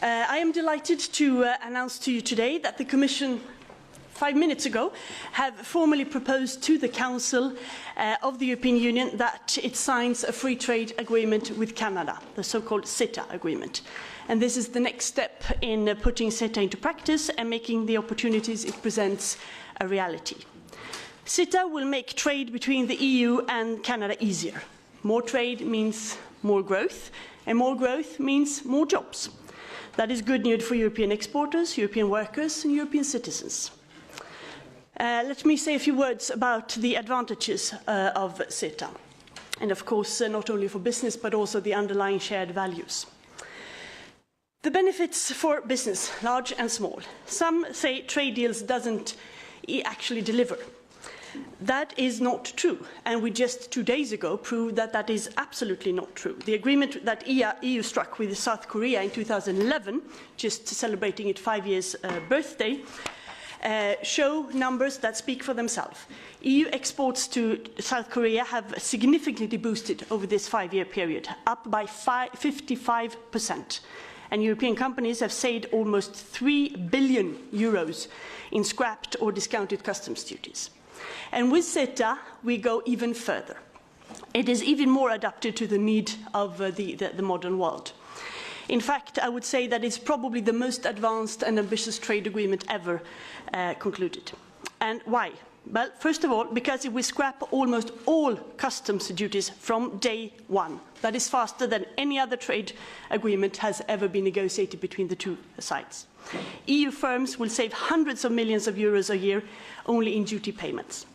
I am delighted to announce to you today that the Commission 5 minutes ago have formally proposed to the Council of the European Union that it signs a free trade agreement with Canada, the so-called CETA agreement. And this is the next step in putting CETA into practice and making the opportunities it presents a reality. CETA will make trade between the EU and Canada easier. More trade means more growth, and more growth means more jobs. That is good news for European exporters, European workers, and European citizens. Let me say a few words about the advantages of CETA, and of course not only for business but also the underlying shared values. The benefits for business, large and small. Some say trade deals doesn't actually deliver. That is not true, and we just 2 days ago proved that that is absolutely not true. The agreement that EU struck with South Korea in 2011, just celebrating its 5-year birthday, show numbers that speak for themselves. EU exports to South Korea have significantly boosted over this 5-year period, up by 55%. And European companies have saved almost 3 billion euros in scrapped or discounted customs duties. And with CETA, we go even further. It is even more adapted to the need of the modern world. In fact, I would say that it's probably the most advanced and ambitious trade agreement ever concluded. And why? Well, first of all, because it will scrap almost all customs duties from day one. That is faster than any other trade agreement has ever been negotiated between the two sides. EU firms will save hundreds of millions of euros a year only in duty payments.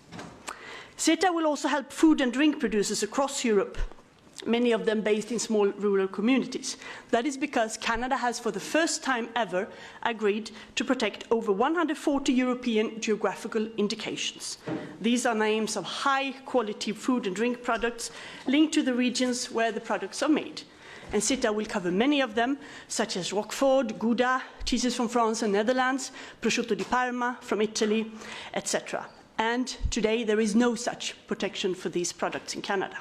CETA will also help food and drink producers across Europe, many of them based in small rural communities. That is because Canada has, for the first time ever, agreed to protect over 140 European geographical indications. These are names of high-quality food and drink products linked to the regions where the products are made. And CETA will cover many of them, such as Roquefort, Gouda, cheeses from France and Netherlands, prosciutto di Parma from Italy, etc. And today there is no such protection for these products in Canada.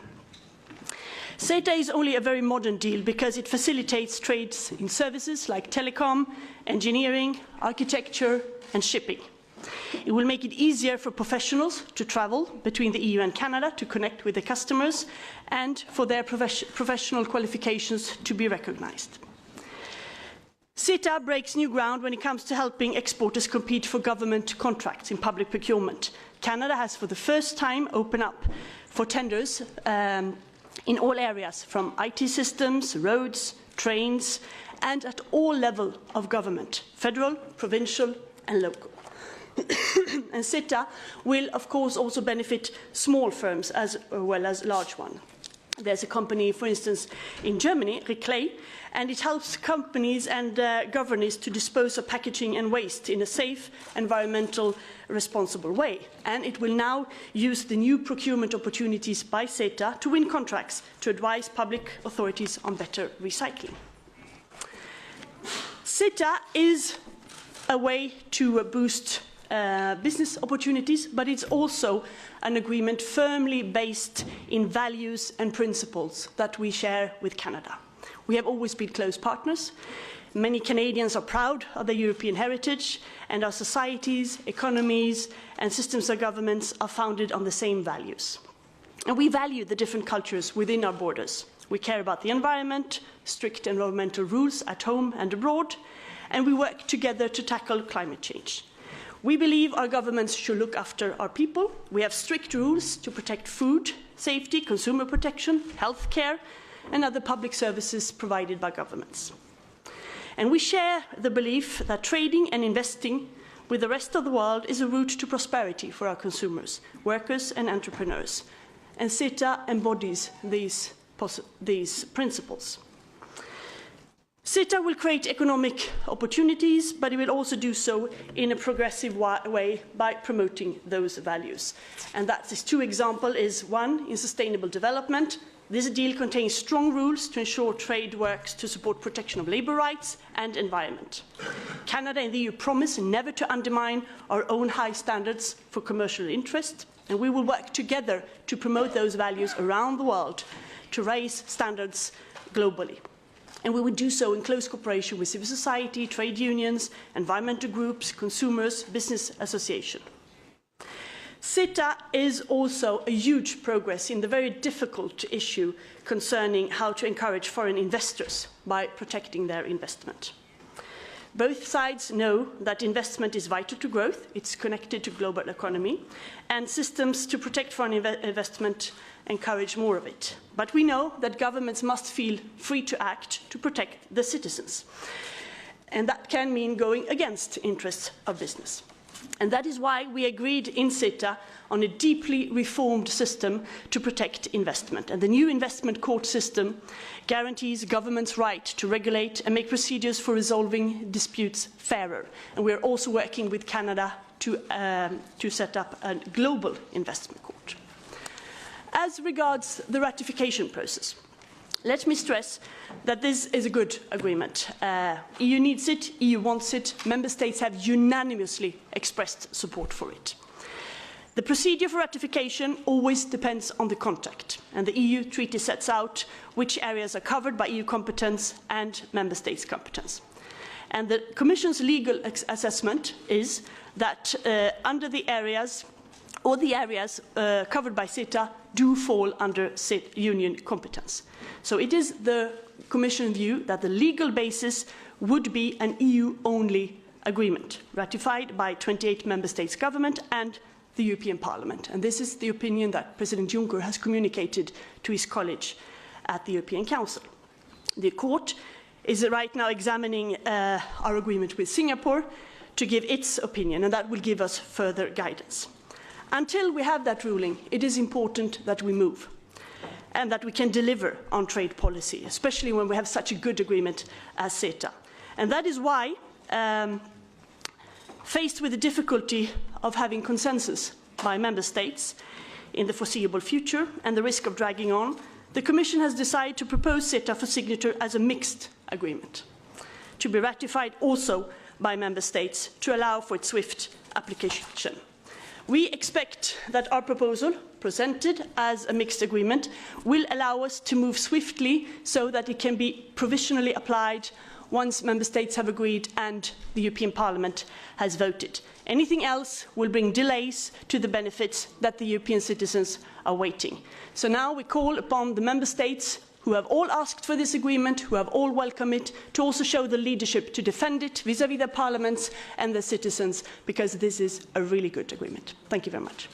CETA is only a very modern deal because it facilitates trades in services like telecom, engineering, architecture, and shipping. It will make it easier for professionals to travel between the EU and Canada to connect with their customers and for their professional qualifications to be recognized. CETA breaks new ground when it comes to helping exporters compete for government contracts in public procurement. Canada has for the first time opened up for tenders in all areas, from IT systems, roads, trains, and at all levels of government, federal, provincial, and local. And CETA will, of course, also benefit small firms as well as large ones. There's a company, for instance, in Germany, Reclay, and it helps companies and governors to dispose of packaging and waste in a safe, environmental, responsible way. And it will now use the new procurement opportunities by CETA to win contracts to advise public authorities on better recycling. CETA is a way to boost business opportunities, but it's also an agreement firmly based in values and principles that we share with Canada. We have always been close partners. Many Canadians are proud of their European heritage, and our societies, economies, and systems of governments are founded on the same values. And we value the different cultures within our borders. We care about the environment, strict environmental rules at home and abroad, and we work together to tackle climate change. We believe our governments should look after our people. We have strict rules to protect food safety, consumer protection, health care, and other public services provided by governments. And we share the belief that trading and investing with the rest of the world is a route to prosperity for our consumers, workers, and entrepreneurs. And CETA embodies these principles. CETA will create economic opportunities, but it will also do so in a progressive way by promoting those values. And that is two examples. One, in sustainable development. This deal contains strong rules to ensure trade works to support protection of labour rights and environment. Canada and the EU promise never to undermine our own high standards for commercial interest, and we will work together to promote those values around the world to raise standards globally. and we would do so in close cooperation with civil society, trade unions, environmental groups, consumers, business associations. CETA is also a huge progress in the very difficult issue concerning how to encourage foreign investors by protecting their investment. Both sides know that investment is vital to growth, it's connected to global economy, and systems to protect foreign investment encourage more of it. But we know that governments must feel free to act to protect the citizens. And that can mean going against interests of business. And that is why we agreed in CETA on a deeply reformed system to protect investment. And the new investment court system guarantees governments' right to regulate and make procedures for resolving disputes fairer. And we are also working with Canada to set up a global investment court. As regards the ratification process, let me stress that this is a good agreement. EU needs it, EU wants it, Member States have unanimously expressed support for it. The procedure for ratification always depends on the context, and the EU treaty sets out which areas are covered by EU competence and Member States' competence. And the Commission's legal assessment is that under the areas, all the areas covered by CETA do fall under Union competence. So it is the Commission view that the legal basis would be an EU-only agreement, ratified by 28 Member States' government and the European Parliament. And this is the opinion that President Juncker has communicated to his college at the European Council. The Court is right now examining our agreement with Singapore to give its opinion, and that will give us further guidance. Until we have that ruling, it is important that we move and that we can deliver on trade policy, especially when we have such a good agreement as CETA. And that is why, faced with the difficulty of having consensus by Member States in the foreseeable future and the risk of dragging on, the Commission has decided to propose CETA for signature as a mixed agreement, to be ratified also by Member States to allow for its swift application. We expect that our proposal, presented as a mixed agreement, will allow us to move swiftly so that it can be provisionally applied once Member States have agreed and the European Parliament has voted. Anything else will bring delays to the benefits that the European citizens are waiting. So now we call upon the Member States who have all asked for this agreement, who have all welcomed it, to also show the leadership to defend it vis-à-vis their parliaments and their citizens, because this is a really good agreement. Thank you very much.